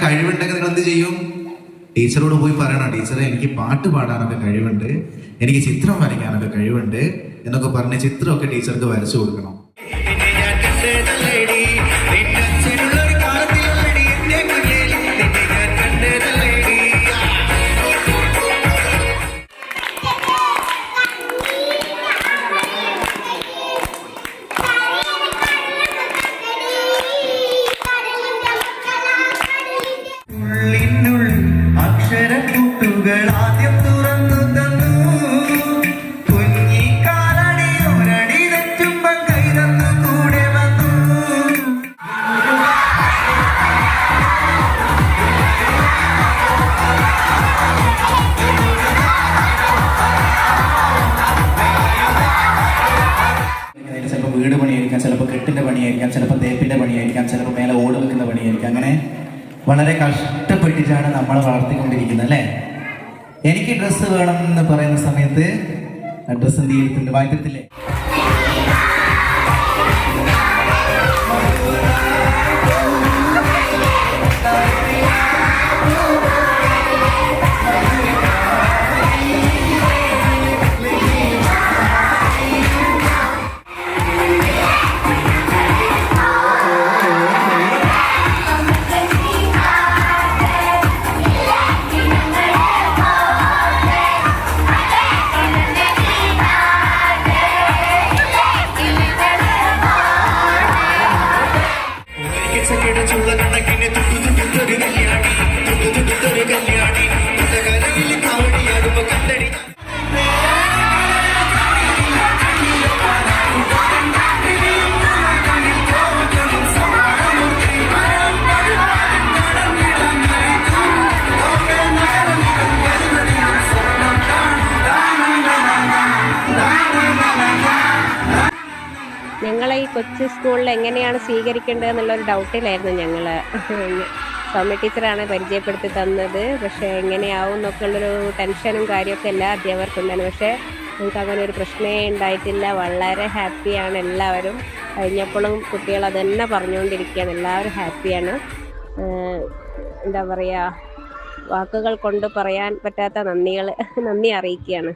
കഴിവുണ്ടെങ്കിൽ നിങ്ങൾ എന്ത് ചെയ്യും? ടീച്ചറോട് പോയി പറയണം, ടീച്ചറെ എനിക്ക് പാട്ട് പാടാനൊക്കെ കഴിവുണ്ട്, എനിക്ക് ചിത്രം വരയ്ക്കാനൊക്കെ കഴിവുണ്ട് എന്നൊക്കെ പറഞ്ഞ് ചിത്രമൊക്കെ ടീച്ചർക്ക് വരച്ചു കൊടുക്കണം. ആദ്യം തുറന്നു തന്നു കുഞ്ഞിക്കാലടി ഒരടി തെറ്റുമ്പം കൈ തന്നു കൂടെ വന്നു. ചിലപ്പോൾ വീട് പണിയായിരിക്കാം, ചിലപ്പോൾ കെട്ടിന്റെ പണിയായിരിക്കാം, ചിലപ്പോൾ തേപ്പിന്റെ പണിയായിരിക്കാം, ചിലപ്പോൾ മേലെ ഓട് വെക്കുന്ന പണിയായിരിക്കാം. അങ്ങനെ വളരെ കഷ്ടപ്പെട്ടിട്ടാണ് നമ്മൾ വളർത്തിക്കൊണ്ടിരിക്കുന്നത് അല്ലേ? എനിക്ക് ഡ്രസ്സ് വേണം എന്ന് പറയുന്ന സമയത്ത് ഡ്രസ്സ് എന്ത് ചെയ്തിട്ടുണ്ട്? വായിക്കത്തില്ലേ? ഞങ്ങളെ ഈ കൊച്ചു സ്കൂളിൽ എങ്ങനെയാണ് സ്വീകരിക്കേണ്ടത് എന്നുള്ളൊരു ഡൗട്ടിലായിരുന്നു ഞങ്ങൾ. സൗമ്യ ടീച്ചറാണ് പരിചയപ്പെടുത്തി തന്നത്. പക്ഷേ എങ്ങനെയാവും എന്നൊക്കെ ഉള്ളൊരു ടെൻഷനും കാര്യമൊക്കെ എല്ലാ അധ്യാപകർക്കുണ്ടായിരുന്നു. പക്ഷേ നമുക്ക് അങ്ങനെ ഒരു പ്രശ്നമേ ഉണ്ടായിട്ടില്ല. വളരെ ഹാപ്പിയാണ് എല്ലാവരും. കഴിഞ്ഞപ്പോഴും കുട്ടികൾ അതുതന്നെ പറഞ്ഞുകൊണ്ടിരിക്കുകയാണ്, എല്ലാവരും ഹാപ്പിയാണ്. എന്താ പറയുക, വാക്കുകൾ കൊണ്ട് പറയാൻ പറ്റാത്ത നന്ദി അറിയിക്കുകയാണ്.